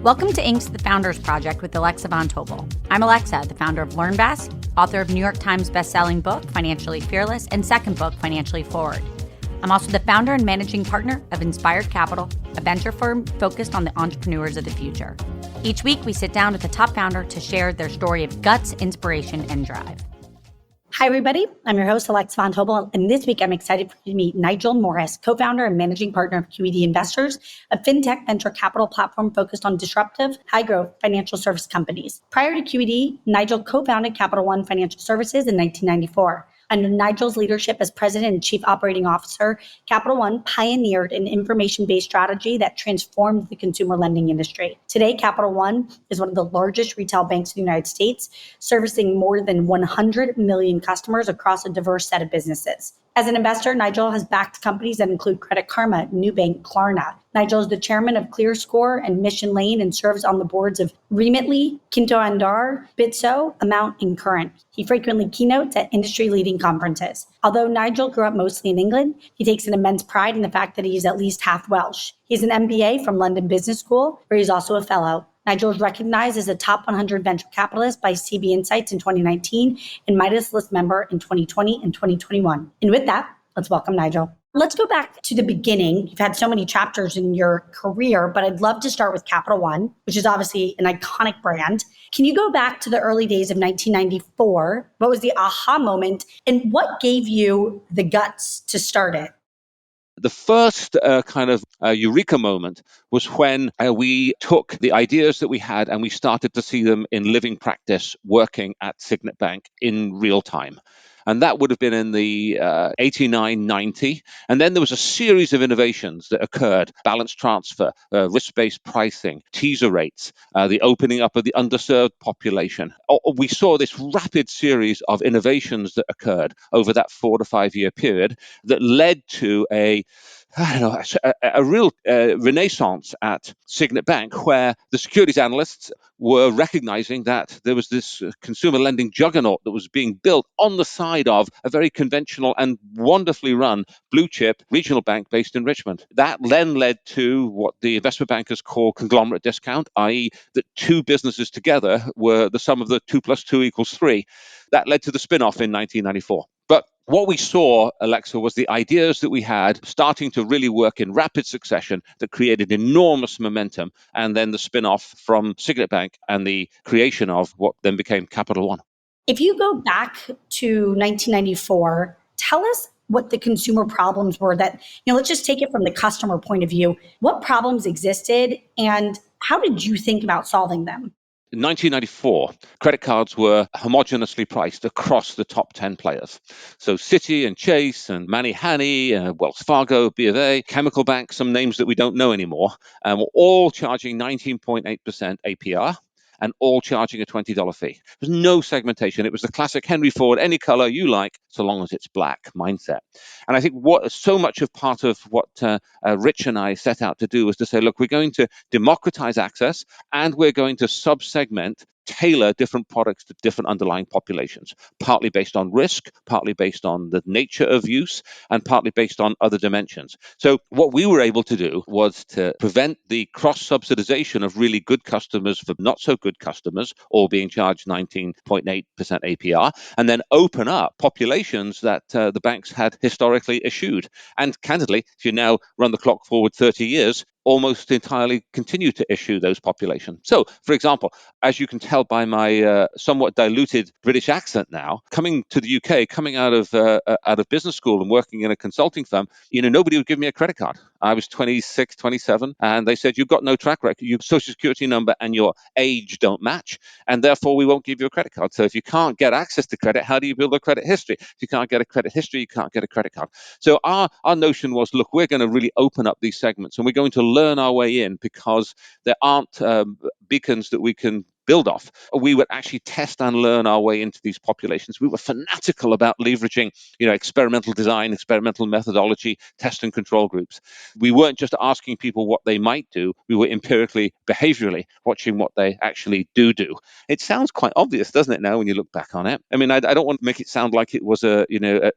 Welcome to Inc.'s The Founders Project with Alexa Von Tobel. I'm Alexa, the founder of LearnVest, author of New York Times bestselling book, Financially Fearless, and second book, Financially Forward. I'm also the founder and managing partner of Inspired Capital, a venture firm focused on the entrepreneurs of the future. Each week, we sit down with a top founder to share their story of guts, inspiration, and drive. Hi, everybody. I'm your host, Alexa Von Tobel, and this week I'm excited for you to meet Nigel Morris, co-founder and managing partner of QED Investors, a fintech venture capital platform focused on disruptive, high-growth financial service companies. Prior to QED, Nigel co-founded Capital One Financial Services in 1994. Under Nigel's leadership as president and chief operating officer, Capital One pioneered an information-based strategy that transformed the consumer lending industry. Today, Capital One is one of the largest retail banks in the United States, servicing more than 100 million customers across a diverse set of businesses. As an investor, Nigel has backed companies that include Credit Karma, Nubank, Klarna. Nigel is the chairman of ClearScore and Mission Lane and serves on the boards of Remitly, Quinto Andar, Bitso, Amount, and Current. He frequently keynotes at industry-leading conferences. Although Nigel grew up mostly in England, he takes an immense pride in the fact that he is at least half Welsh. He's an MBA from London Business School, where he's also a fellow. Nigel is recognized as a top 100 venture capitalist by CB Insights in 2019 and Midas List member in 2020 and 2021. And with that, let's welcome Nigel. Let's go back to the beginning. You've had so many chapters in your career, but I'd love to start with Capital One, which is obviously an iconic brand. Can you go back to the early days of 1994? What was the aha moment and what gave you the guts to start it? The first eureka moment was when we took the ideas that we had and we started to see them in living practice working at Signet Bank in real time. And that would have been in the 89, 90. And then there was a series of innovations that occurred: balance transfer, risk-based pricing, teaser rates, the opening up of the underserved population. We saw this rapid series of innovations that occurred over that 4 to 5 year period that led to a real renaissance at Signet Bank, where the securities analysts were recognizing that there was this consumer lending juggernaut that was being built on the side of a very conventional and wonderfully run blue chip regional bank based in Richmond. That then led to what the investment bankers call conglomerate discount, i.e. that two businesses together were the sum of the 2 + 2 = 3. That led to the spin-off in 1994. But what we saw, Alexa, was the ideas that we had starting to really work in rapid succession that created enormous momentum, and then the spin-off from Signet Bank and the creation of what then became Capital One. If you go back to 1994, tell us what the consumer problems were that, let's just take it from the customer point of view. What problems existed and how did you think about solving them? In 1994, credit cards were homogeneously priced across the top 10 players. So Citi and Chase and Manny, Wells Fargo, B of A, Chemical Bank, some names that we don't know anymore, were all charging 19.8% APR and all charging a $20 fee. There was no segmentation. It was the classic Henry Ford, any color you like, so long as it's black mindset. And I think so much of part of what Rich and I set out to do was to say, look, we're going to democratize access and we're going to sub-segment, tailor different products to different underlying populations, partly based on risk, partly based on the nature of use, and partly based on other dimensions. So what we were able to do was to prevent the cross-subsidization of really good customers from not so good customers, all being charged 19.8% APR, and then open up populations that the banks had historically eschewed. And candidly, if you now run the clock forward 30 years, almost entirely continue to issue those populations. So, for example, as you can tell by my somewhat diluted British accent now, coming to the UK, coming out of business school and working in a consulting firm, nobody would give me a credit card. I was 26, 27, and they said, you've got no track record. Your social security number and your age don't match, and therefore we won't give you a credit card. So if you can't get access to credit, how do you build a credit history? If you can't get a credit history, you can't get a credit card. So our notion was, look, we're going to really open up these segments, and we're going to learn our way in, because there aren't beacons that we can build off. We would actually test and learn our way into these populations. We were fanatical about leveraging, experimental design, experimental methodology, test and control groups. We weren't just asking people what they might do. We were empirically, behaviorally watching what they actually do. It sounds quite obvious, doesn't it, now when you look back on it? I mean, I don't want to make it sound like it was a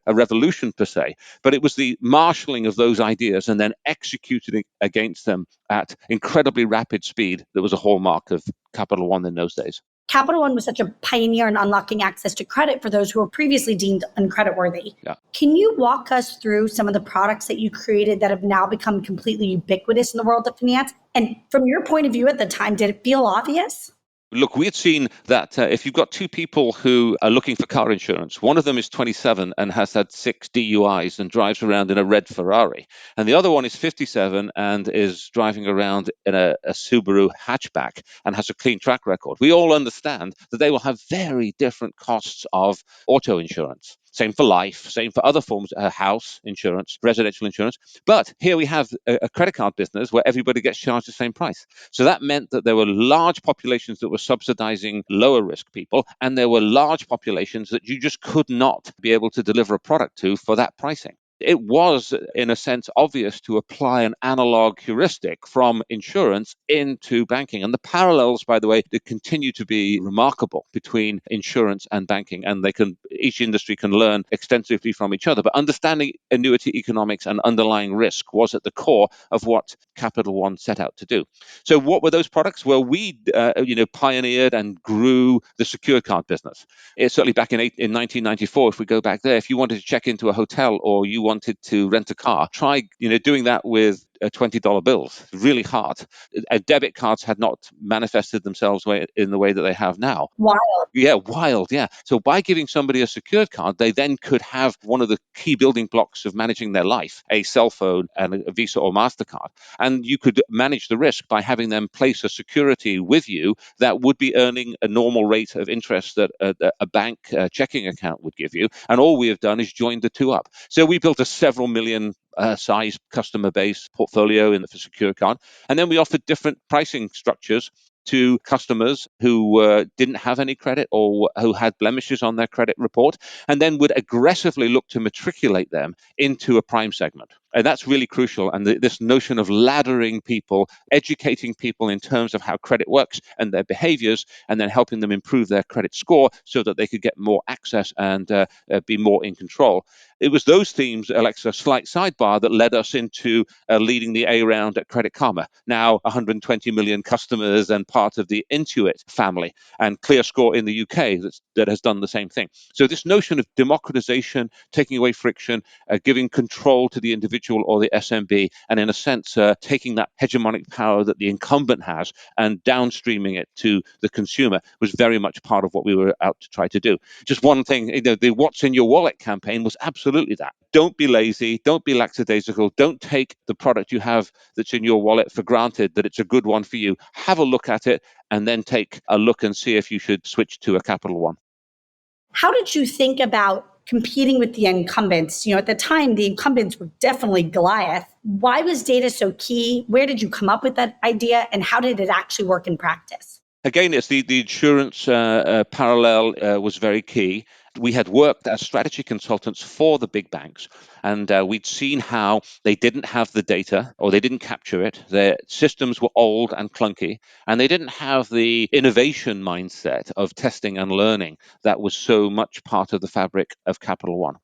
revolution per se, but it was the marshalling of those ideas and then executing against them at incredibly rapid speed that was a hallmark of Capital One in those days. Capital One was such a pioneer in unlocking access to credit for those who were previously deemed uncreditworthy. Yeah. Can you walk us through some of the products that you created that have now become completely ubiquitous in the world of finance? And from your point of view at the time, did it feel obvious? Look, we had seen that if you've got two people who are looking for car insurance, one of them is 27 and has had 6 DUIs and drives around in a red Ferrari, and the other one is 57 and is driving around in a Subaru hatchback and has a clean track record. We all understand that they will have very different costs of auto insurance. Same for life, same for other forms, house insurance, residential insurance. But here we have a credit card business where everybody gets charged the same price. So that meant that there were large populations that were subsidizing lower risk people, and there were large populations that you just could not be able to deliver a product to for that pricing. It was, in a sense, obvious to apply an analog heuristic from insurance into banking. And the parallels, by the way, they continue to be remarkable between insurance and banking. And each industry can learn extensively from each other. But understanding annuity economics and underlying risk was at the core of what Capital One set out to do. So what were those products? Well, we pioneered and grew the secured card business. It's certainly back in 1994, if we go back there, if you wanted to check into a hotel or you wanted to rent a car, try doing that with $20 bills. Really hard. Debit cards had not manifested themselves in the way that they have now. Wild. Yeah, wild. Yeah. So by giving somebody a secured card, they then could have one of the key building blocks of managing their life, a cell phone and a Visa or MasterCard. And you could manage the risk by having them place a security with you that would be earning a normal rate of interest that a bank checking account would give you. And all we have done is joined the two up. So we built a several million size customer base portfolio in the secure card. And then we offered different pricing structures to customers who didn't have any credit or who had blemishes on their credit report, and then would aggressively look to matriculate them into a prime segment. And that's really crucial. And this notion of laddering people, educating people in terms of how credit works and their behaviors, and then helping them improve their credit score so that they could get more access and be more in control. It was those themes, Alexa, slight sidebar, that led us into leading the A round at Credit Karma. Now 120 million customers and part of the Intuit family, and ClearScore in the UK that has done the same thing. So this notion of democratization, taking away friction, giving control to the individual or the SMB, and in a sense, taking that hegemonic power that the incumbent has and downstreaming it to the consumer was very much part of what we were out to try to do. Just one thing, the What's in Your Wallet campaign was absolutely that. Don't be lazy, don't be lackadaisical, don't take the product you have that's in your wallet for granted that it's a good one for you. Have a look at it and then take a look and see if you should switch to a Capital One. How did you think about competing with the incumbents? At the time, the incumbents were definitely Goliath. Why was data so key? Where did you come up with that idea? And how did it actually work in practice? Again, it's the insurance parallel was very key. We had worked as strategy consultants for the big banks, and we'd seen how they didn't have the data or they didn't capture it. Their systems were old and clunky, and they didn't have the innovation mindset of testing and learning that was so much part of the fabric of Capital One.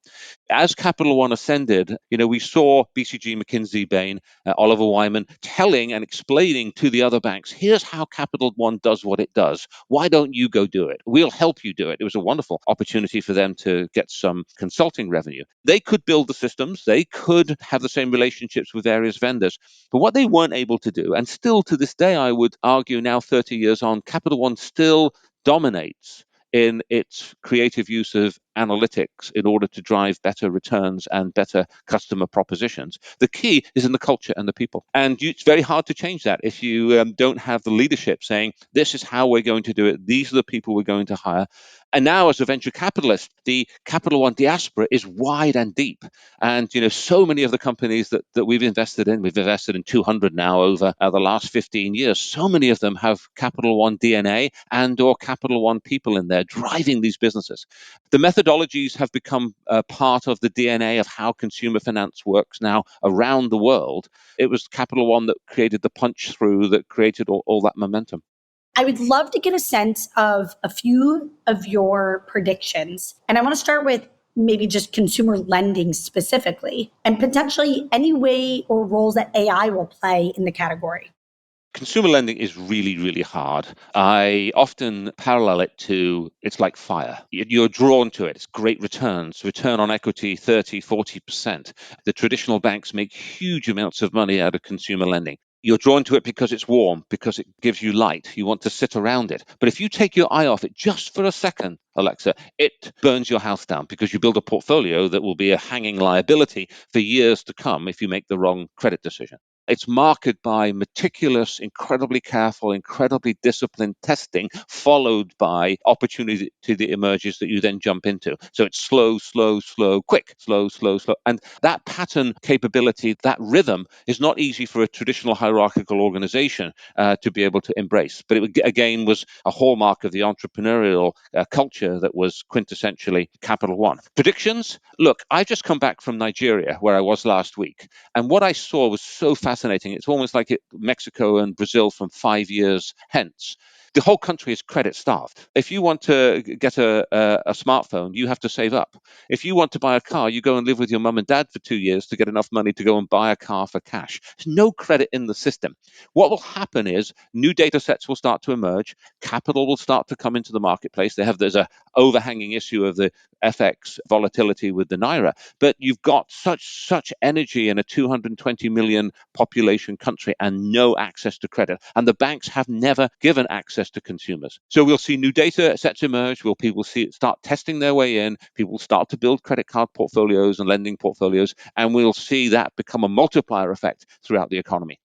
As Capital One ascended, we saw BCG, McKinsey, Bain, Oliver Wyman telling and explaining to the other banks, here's how Capital One does what it does. Why don't you go do it? We'll help you do it. It was a wonderful opportunity for them to get some consulting revenue. They could build the systems. They could have the same relationships with various vendors. But what they weren't able to do, and still to this day, I would argue now 30 years on, Capital One still dominates in its creative use of analytics in order to drive better returns and better customer propositions. The key is in the culture and the people. And it's very hard to change that if you don't have the leadership saying, this is how we're going to do it. These are the people we're going to hire. And now, as a venture capitalist, the Capital One diaspora is wide and deep. And so many of the companies that we've invested in 200 now over the last 15 years. So many of them have Capital One DNA and/or Capital One people in there driving these businesses. The methodologies have become part of the DNA of how consumer finance works now around the world. It was Capital One that created the punch through, that created all that momentum. I would love to get a sense of a few of your predictions. And I want to start with maybe just consumer lending specifically, and potentially any way or roles that AI will play in the category. Consumer lending is really, really hard. I often parallel it to, it's like fire. You're drawn to it. It's great returns, return on equity, 30, 40%. The traditional banks make huge amounts of money out of consumer lending. You're drawn to it because it's warm, because it gives you light. You want to sit around it. But if you take your eye off it just for a second, Alexa, it burns your house down, because you build a portfolio that will be a hanging liability for years to come if you make the wrong credit decision. It's marked by meticulous, incredibly careful, incredibly disciplined testing, followed by opportunity that emerges that you then jump into. So it's slow, slow, slow, quick, slow, slow, slow. And that pattern capability, that rhythm, is not easy for a traditional hierarchical organization to be able to embrace. But it, again, was a hallmark of the entrepreneurial culture that was quintessentially Capital One. Predictions? Look, I've just come back from Nigeria, where I was last week. And what I saw was so fascinating. It's almost like Mexico and Brazil from 5 years hence. The whole country is credit starved. If you want to get a smartphone, you have to save up. If you want to buy a car, you go and live with your mum and dad for 2 years to get enough money to go and buy a car for cash. There's no credit in the system. What will happen is new data sets will start to emerge. Capital will start to come into the marketplace. There's a overhanging issue of the FX volatility with the Naira. But you've got such energy in a 220 million population country and no access to credit. And the banks have never given access to consumers. So we'll see new data sets emerge. Will people start testing their way in? People start to build credit card portfolios and lending portfolios, and we'll see that become a multiplier effect throughout the economy.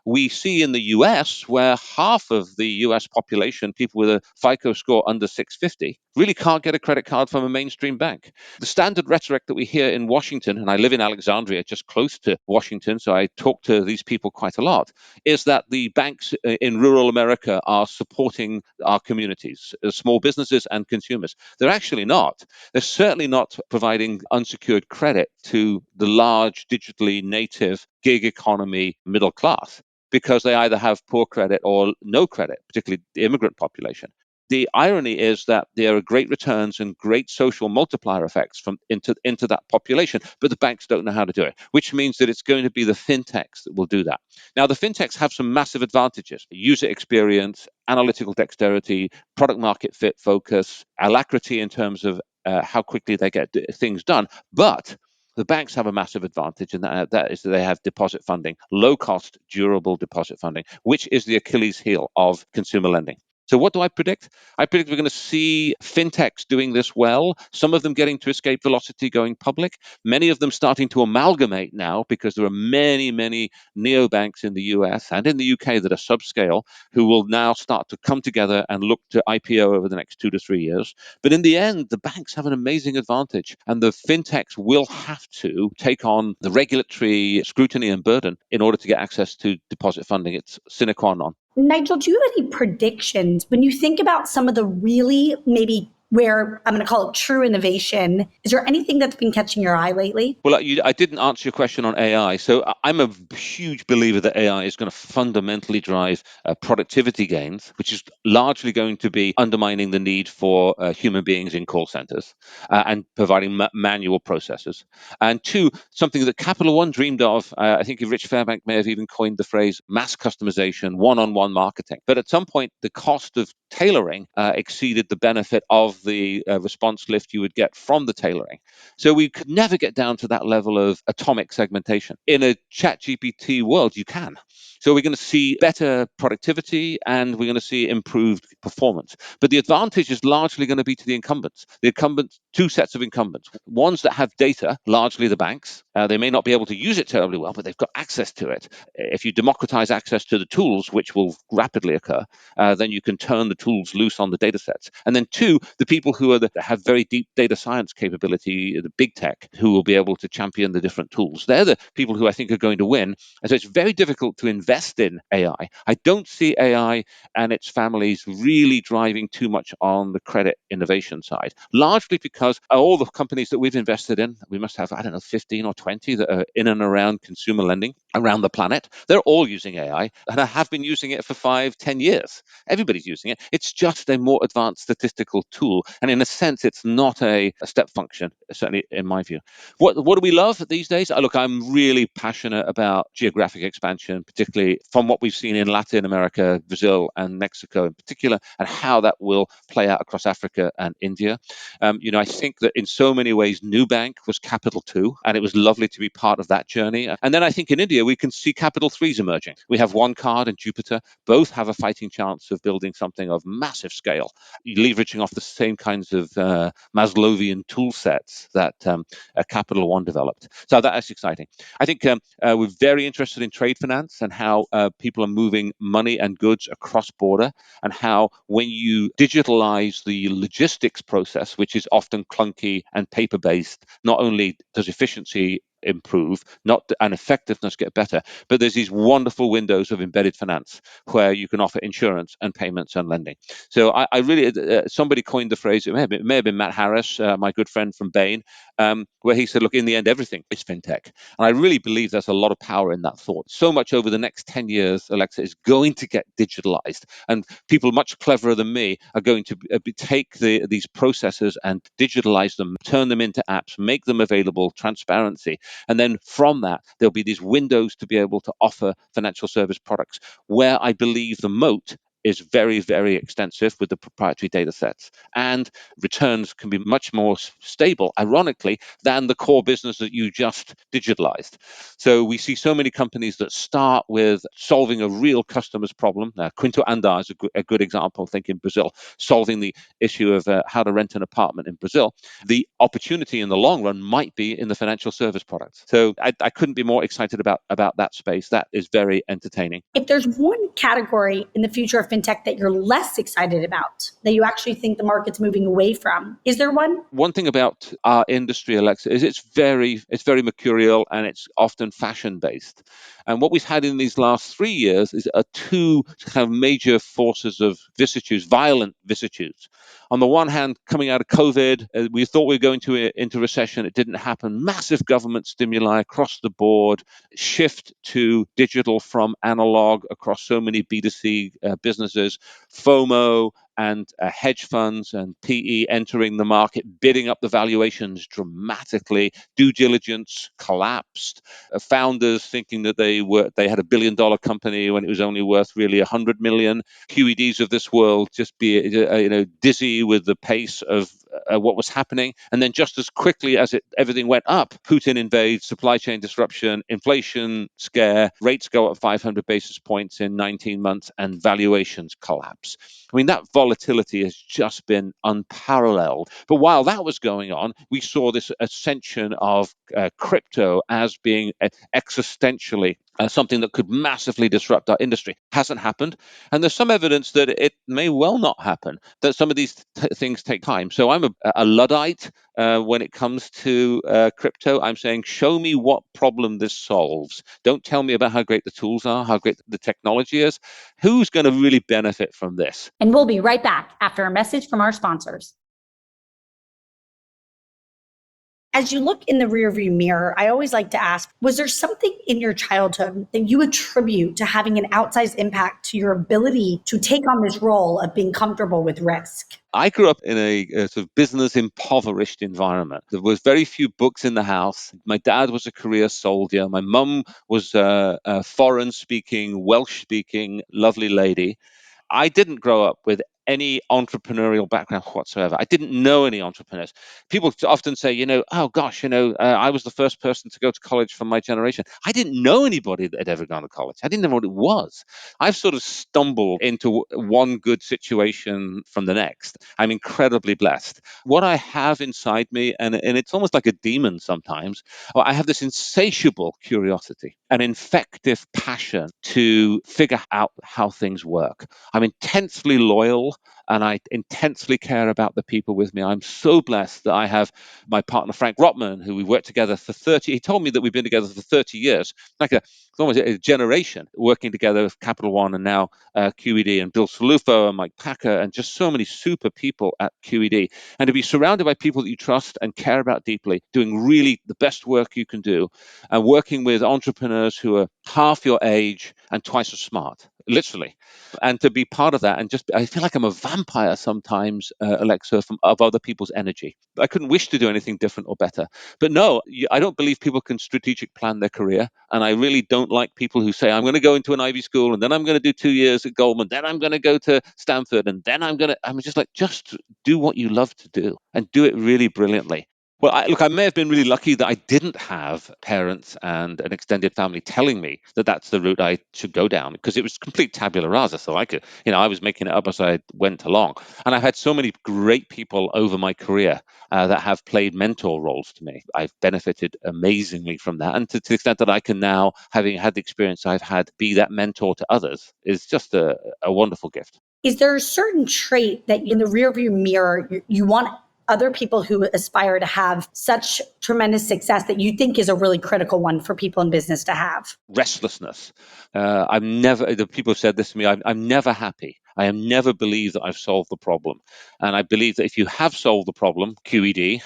We see in the US, where half of the US population, people with a FICO score under 650, really can't get a credit card from a mainstream bank. The standard rhetoric that we hear in Washington, and I live in Alexandria, just close to Washington, so I talk to these people quite a lot, is that the banks in rural America are supporting our communities, small businesses and consumers. They're actually not. They're certainly not providing unsecured credit to the large digitally native gig economy middle class, because they either have poor credit or no credit, particularly the immigrant population. The irony is that there are great returns and great social multiplier effects into that population, but the banks don't know how to do it, which means that it's going to be the fintechs that will do that. Now, the fintechs have some massive advantages: user experience, analytical dexterity, product market fit focus, alacrity in terms of how quickly they get things done. But the banks have a massive advantage, and that is that they have deposit funding, low-cost, durable deposit funding, which is the Achilles heel of consumer lending. So what do I predict? I predict we're going to see fintechs doing this well, some of them getting to escape velocity, going public, many of them starting to amalgamate now, because there are many, many neobanks in the US and in the UK that are subscale, who will now start to come together and look to IPO over the next 2 to 3 years. But in the end, the banks have an amazing advantage, and the fintechs will have to take on the regulatory scrutiny and burden in order to get access to deposit funding. It's sine qua non. Nigel, do you have any predictions when you think about some of the really maybe where I'm going to call it true innovation? Is there anything that's been catching your eye lately? Well, I didn't answer your question on AI. So I'm a huge believer that AI is going to fundamentally drive productivity gains, which is largely going to be undermining the need for human beings in call centers and providing manual processes. And two, something that Capital One dreamed of, I think Rich Fairbank may have even coined the phrase mass customization, one-on-one marketing. But at some point, the cost of tailoring exceeded the benefit of the response lift you would get from the tailoring. So we could never get down to that level of atomic segmentation. In a ChatGPT world, you can. So we're going to see better productivity, and we're going to see improved performance. But the advantage is largely going to be to the incumbents. The incumbents, two sets of incumbents: ones that have data, largely the banks, They may not be able to use it terribly well, but they've got access to it. If you democratize access to the tools, which will rapidly occur, then you can turn the tools loose on the data sets. And then two, the people who have very deep data science capability, the big tech, who will be able to champion the different tools. They're the people who I think are going to win. And so it's very difficult to invest in AI. I don't see AI and its families really driving too much on the credit innovation side, largely because all the companies that we've invested in, we must have, 15 or 20 that are in and around consumer lending around the planet. They're all using AI and have been using it for 5-10 years. Everybody's using it. It's just a more advanced statistical tool. And in a sense, it's not a step function, certainly in my view. What do we love these days? Look, I'm really passionate about geographic expansion, particularly from what we've seen in Latin America, Brazil, and Mexico in particular, and how that will play out across Africa and India. I think that in so many ways, Nubank was Capital 2, and it was lovely to be part of that journey. And then I think in India, we can see Capital 3s emerging. We have OneCard and Jupiter. Both have a fighting chance of building something of massive scale, leveraging off the same kinds of Maslowian tool sets that Capital One developed. So that's exciting. I think we're very interested in trade finance and how people are moving money and goods across border, and how when you digitalize the logistics process, which is often clunky and paper-based, not only does efficiency improve, and effectiveness get better, but there's these wonderful windows of embedded finance where you can offer insurance and payments and lending. So I really, somebody coined the phrase, it may have been Matt Harris, my good friend from Bain, where he said, look, in the end, everything is fintech. And I really believe there's a lot of power in that thought. So much over the next 10 years, Alexa, is going to get digitalized. And people much cleverer than me are going to take these processes and digitalize them, turn them into apps, make them available, transparency. And then from that, there'll be these windows to be able to offer financial service products where I believe the moat is very, very extensive with the proprietary data sets, and returns can be much more stable, ironically, than the core business that you just digitalized. So we see so many companies that start with solving a real customer's problem. Quinto Andar is a good example, I think, in Brazil, solving the issue of how to rent an apartment in Brazil. The opportunity in the long run might be in the financial service products. So I couldn't be more excited about that space. That is very entertaining. If there's one category in the future of fintech that you're less excited about, that you actually think the market's moving away from, is there one? One thing about our industry, Alexa, is it's very mercurial and it's often fashion based. And what we've had in these last 3 years is two kind of major forces of vicissitudes, violent vicissitudes. On the one hand, coming out of COVID, we thought we were going into recession. It didn't happen. Massive government stimuli across the board, shift to digital from analog across so many B2C businesses, FOMO, and hedge funds and PE entering the market, bidding up the valuations dramatically. Due diligence collapsed. Founders thinking that they had $1 billion company when it was only worth really 100 million. QEDs of this world just be dizzy with the pace of what was happening. And then just as quickly as everything went up, Putin invades, supply chain disruption, inflation scare, rates go up 500 basis points in 19 months, and valuations collapse. I mean, that volatility has just been unparalleled. But while that was going on, we saw this ascension of crypto as being existentially something that could massively disrupt our industry. Hasn't happened. And there's some evidence that it may well not happen, that some of these things take time. So I'm a Luddite when it comes to crypto. I'm saying, show me what problem this solves. Don't tell me about how great the tools are, how great the technology is. Who's going to really benefit from this? And we'll be right back after a message from our sponsors. As you look in the rearview mirror, I always like to ask, was there something in your childhood that you attribute to having an outsized impact to your ability to take on this role of being comfortable with risk? I grew up in a sort of business impoverished environment. There was very few books in the house. My dad was a career soldier. My mum was a foreign speaking, Welsh speaking, lovely lady. I didn't grow up with any entrepreneurial background whatsoever. I didn't know any entrepreneurs. People often say, oh gosh, I was the first person to go to college from my generation. I didn't know anybody that had ever gone to college. I didn't know what it was. I've sort of stumbled into one good situation from the next. I'm incredibly blessed. What I have inside me, and it's almost like a demon sometimes, I have this insatiable curiosity, an infective passion to figure out how things work. I'm intensely loyal and I intensely care about the people with me. I'm so blessed that I have my partner, Frank Rotman, who we worked together for 30. He told me that we've been together for 30 years, it's almost a generation working together with Capital One and now QED, and Bill Salufo and Mike Packer, and just so many super people at QED. And to be surrounded by people that you trust and care about deeply, doing really the best work you can do, and working with entrepreneurs who are half your age and twice as smart, literally. And to be part of that, and just, I feel like I'm a vampire sometimes, Alexa, of other people's energy. I couldn't wish to do anything different or better. But no, I don't believe people can strategic plan their career. And I really don't like people who say, I'm going to go into an Ivy school and then I'm going to do 2 years at Goldman, then I'm going to go to Stanford, and then I'm just like, just do what you love to do and do it really brilliantly. Well, I may have been really lucky that I didn't have parents and an extended family telling me that that's the route I should go down, because it was complete tabula rasa. So I was making it up as I went along. And I've had so many great people over my career that have played mentor roles to me. I've benefited amazingly from that. And to the extent that I can now, having had the experience I've had, be that mentor to others is just a wonderful gift. Is there a certain trait that in the rearview mirror you want other people who aspire to have such tremendous success that you think is a really critical one for people in business to have? Restlessness. The people have said this to me, I'm never happy. I am never believe that I've solved the problem. And I believe that if you have solved the problem, QED,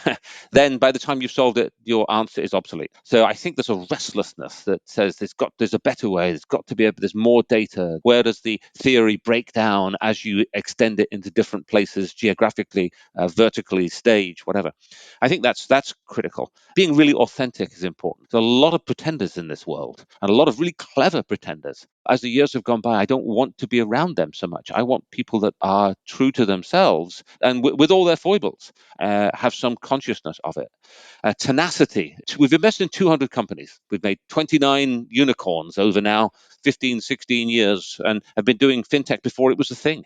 then by the time you've solved it, your answer is obsolete. So I think there's a restlessness that says there's a better way. There's more data. Where does the theory break down as you extend it into different places, geographically, vertically, stage, whatever? I think that's critical. Being really authentic is important. There's a lot of pretenders in this world, and a lot of really clever pretenders. As the years have gone by, I don't want to be around them so much. I want people that are true to themselves and with all their foibles, have some consciousness of it. Tenacity. We've invested in 200 companies. We've made 29 unicorns over now 15, 16 years, and have been doing fintech before it was a thing.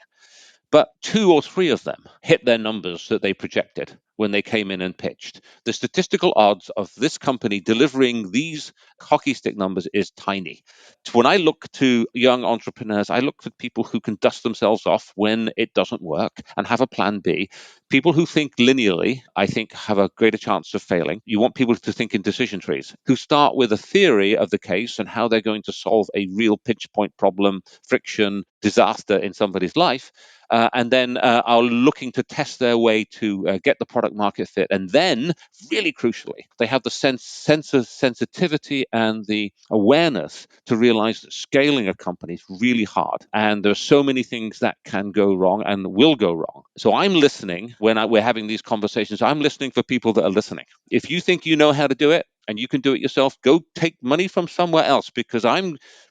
But 2 or 3 of them hit their numbers that they projected when they came in and pitched. The statistical odds of this company delivering these hockey stick numbers is tiny. When I look to young entrepreneurs, I look for people who can dust themselves off when it doesn't work and have a plan B. People who think linearly, I think, have a greater chance of failing. You want people to think in decision trees, who start with a theory of the case and how they're going to solve a real pinch point problem, friction, disaster in somebody's life. And then are looking to test their way to get the product market fit. And then, really crucially, they have the sense of sensitivity and the awareness to realize that scaling a company is really hard. And there are so many things that can go wrong and will go wrong. So I'm listening when we're having these conversations. I'm listening for people that are listening. If you think you know how to do it, and you can do it yourself, go take money from somewhere else, because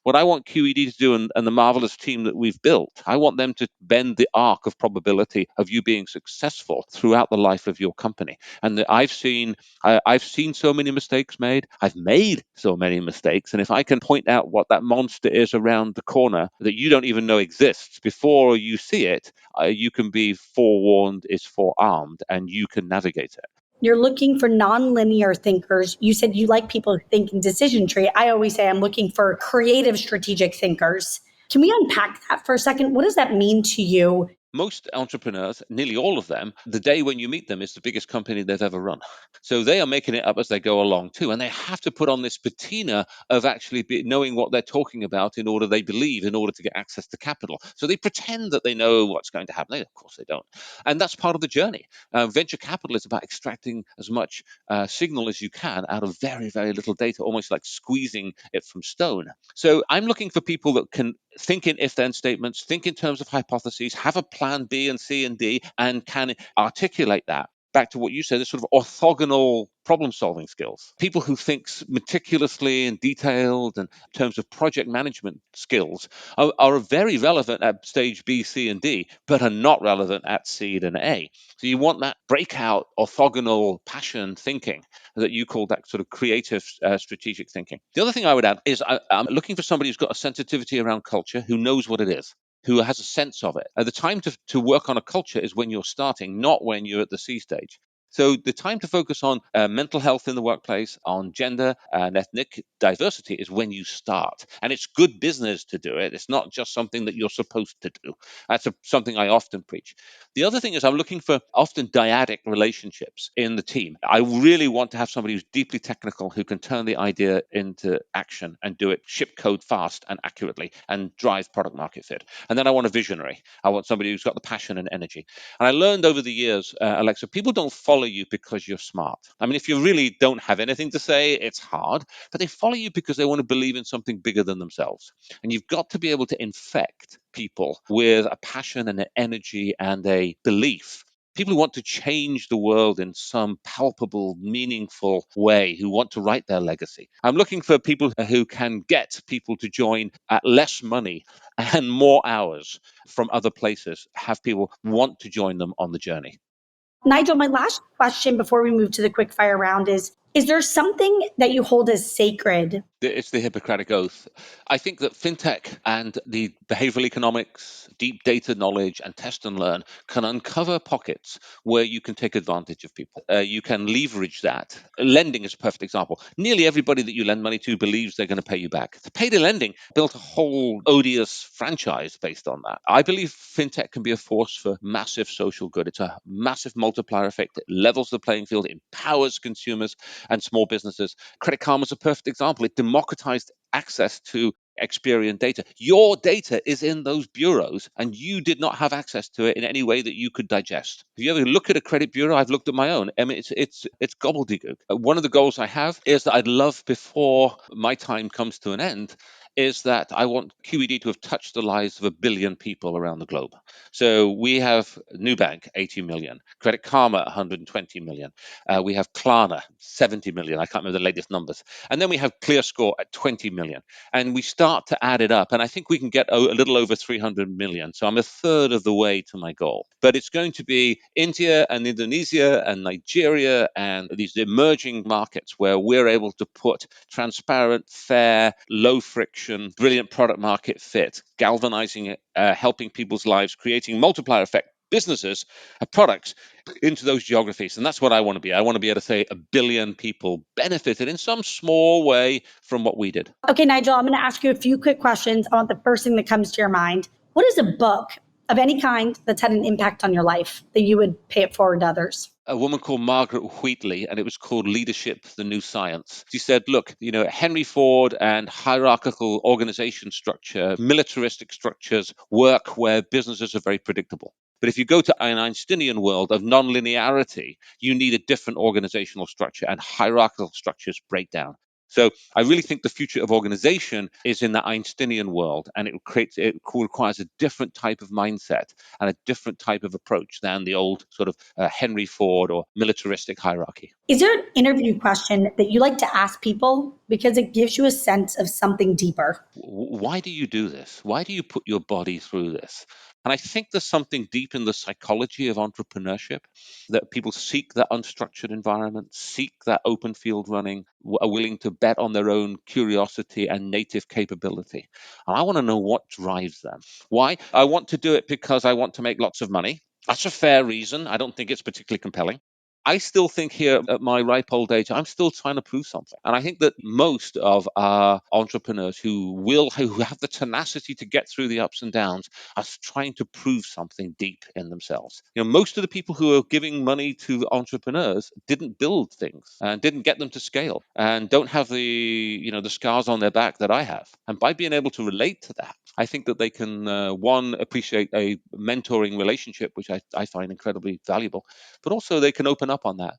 what I want QED to do, and the marvelous team that we've built, I want them to bend the arc of probability of you being successful throughout the life of your company. And I've seen so many mistakes made. I've made so many mistakes. And if I can point out what that monster is around the corner that you don't even know exists before you see it, you can be forewarned is forearmed, and you can navigate it. You're looking for nonlinear thinkers. You said you like people who think in decision tree. I always say I'm looking for creative strategic thinkers. Can we unpack that for a second? What does that mean to you? Most entrepreneurs, nearly all of them, the day when you meet them is the biggest company they've ever run. So they are making it up as they go along too. And they have to put on this patina of actually knowing what they're talking about in order to get access to capital. So they pretend that they know what's going to happen. Of course they don't. And that's part of the journey. Venture capital is about extracting as much signal as you can out of very, very little data, almost like squeezing it from stone. So I'm looking for people that can think in if-then statements, think in terms of hypotheses, have a plan B and C and D, and can articulate that back to what you said, the sort of orthogonal problem-solving skills. People who think meticulously and detailed and in terms of project management skills are very relevant at stage B, C, and D, but are not relevant at seed and A. So you want that breakout, orthogonal passion thinking that you call that sort of creative strategic thinking. The other thing I would add is I'm looking for somebody who's got a sensitivity around culture, who knows what it is, who has a sense of it. The time to work on a culture is when you're starting, not when you're at the C stage. So the time to focus on mental health in the workplace, on gender and ethnic diversity is when you start. And it's good business to do it. It's not just something that you're supposed to do. That's something I often preach. The other thing is I'm looking for often dyadic relationships in the team. I really want to have somebody who's deeply technical, who can turn the idea into action and do it, ship code fast and accurately and drive product market fit. And then I want a visionary. I want somebody who's got the passion and energy. And I learned over the years, Alexa, people don't follow you because you're smart. I mean, if you really don't have anything to say, it's hard, but they follow you because they want to believe in something bigger than themselves. And you've got to be able to infect people with a passion and an energy and a belief. People who want to change the world in some palpable, meaningful way, who want to write their legacy. I'm looking for people who can get people to join at less money and more hours from other places, have people want to join them on the journey. Nigel, my last question before we move to the quick fire round is there something that you hold as sacred? It's the Hippocratic Oath. I think that fintech and the behavioral economics, deep data knowledge, and test and learn can uncover pockets where you can take advantage of people. You can leverage that. Lending is a perfect example. Nearly everybody that you lend money to believes they're going to pay you back. The payday lending built a whole odious franchise based on that. I believe fintech can be a force for massive social good. It's a massive multiplier effect. It levels the playing field, empowers consumers and small businesses. Credit Karma is a perfect example. It democratized access to Experian data. Your data is in those bureaus, and you did not have access to it in any way that you could digest. If you ever look at a credit bureau, I've looked at my own. I mean, it's gobbledygook. One of the goals I have is that I'd love, before my time comes to an end, is that I want QED to have touched the lives of 1 billion people around the globe. So we have Nubank, 80 million, Credit Karma, 120 million. We have Klarna, 70 million. I can't remember the latest numbers. And then we have ClearScore at 20 million. And we start to add it up. And I think we can get a little over 300 million. So I'm a third of the way to my goal. But it's going to be India and Indonesia and Nigeria and these emerging markets where we're able to put transparent, fair, low friction, brilliant product market fit, galvanizing it, helping people's lives, creating multiplier effect businesses and products into those geographies. And that's what I want to be. I want to be able to say 1 billion people benefited in some small way from what we did. Okay, Nigel, I'm going to ask you a few quick questions. I want the first thing that comes to your mind. What is a book of any kind that's had an impact on your life that you would pay it forward to others? A woman called Margaret Wheatley, and it was called Leadership, the New Science. She said, look, Henry Ford and hierarchical organization structure, militaristic structures work where businesses are very predictable. But if you go to an Einsteinian world of nonlinearity, you need a different organizational structure, and hierarchical structures break down. So I really think the future of organization is in that Einsteinian world, and it requires a different type of mindset and a different type of approach than the old sort of Henry Ford or militaristic hierarchy. Is there an interview question that you like to ask people because it gives you a sense of something deeper? Why do you do this? Why do you put your body through this? And I think there's something deep in the psychology of entrepreneurship that people seek that unstructured environment, seek that open field running, are willing to bet on their own curiosity and native capability. And I want to know what drives them. Why? I want to do it because I want to make lots of money. That's a fair reason. I don't think it's particularly compelling. I still think here at my ripe old age, I'm still trying to prove something. And I think that most of our entrepreneurs who have the tenacity to get through the ups and downs are trying to prove something deep in themselves. Most of the people who are giving money to entrepreneurs didn't build things and didn't get them to scale and don't have the scars on their back that I have. And by being able to relate to that, I think that they can, one, appreciate a mentoring relationship, which I find incredibly valuable, but also they can open up on that.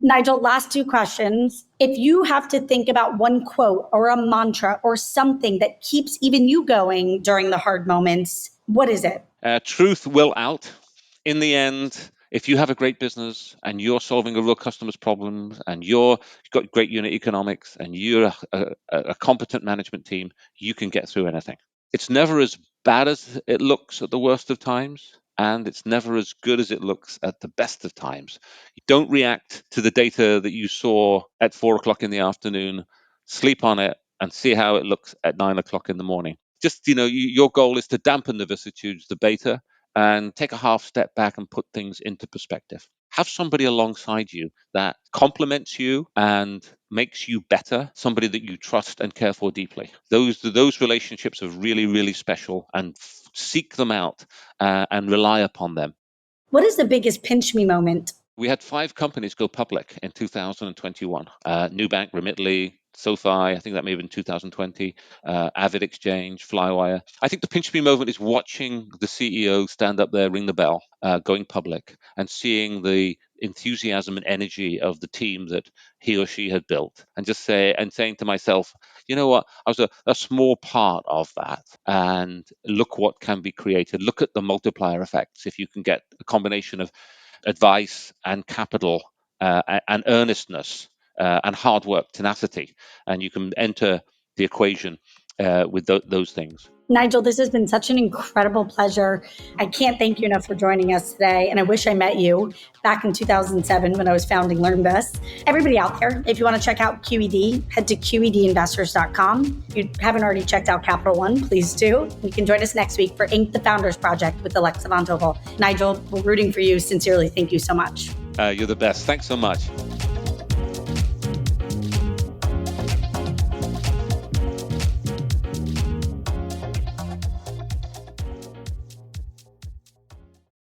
Nigel, last two questions. If you have to think about one quote or a mantra or something that keeps even you going during the hard moments, what is it? Truth will out. In the end, If you have a great business and you're solving a real customer's problems and you've got great unit economics and you're a competent management team, you can get through anything. It's never as bad as it looks at the worst of times, and it's never as good as it looks at the best of times. You don't react to the data that you saw at 4 o'clock in the afternoon, sleep on it, and see how it looks at 9 o'clock in the morning. Just, your goal is to dampen the vicissitudes, the beta, and take a half step back and put things into perspective. Have somebody alongside you that complements you and makes you better, somebody that you trust and care for deeply. Those relationships are really, really special, and seek them out and rely upon them. What is the biggest pinch me moment? We had 5 companies go public in 2021. Nubank, Remitly, SoFi, I think that may have been 2020, Avid Exchange, Flywire. I think the pinch me moment is watching the CEO stand up there, ring the bell, going public, and seeing the enthusiasm and energy of the team that he or she had built, and saying to myself, you know what, I was a small part of that, and look what can be created. Look at the multiplier effects if you can get a combination of advice and capital and earnestness and hard work, tenacity, and you can enter the equation with those things. Nigel, this has been such an incredible pleasure. I can't thank you enough for joining us today. And I wish I met you back in 2007 when I was founding LearnBest. Everybody out there, if you want to check out QED, head to QEDinvestors.com. If you haven't already checked out Capital One, please do. You can join us next week for Inc. The Founders Project with Alexa Von Tobel. Nigel, we're rooting for you. Sincerely, thank you so much. You're the best. Thanks so much.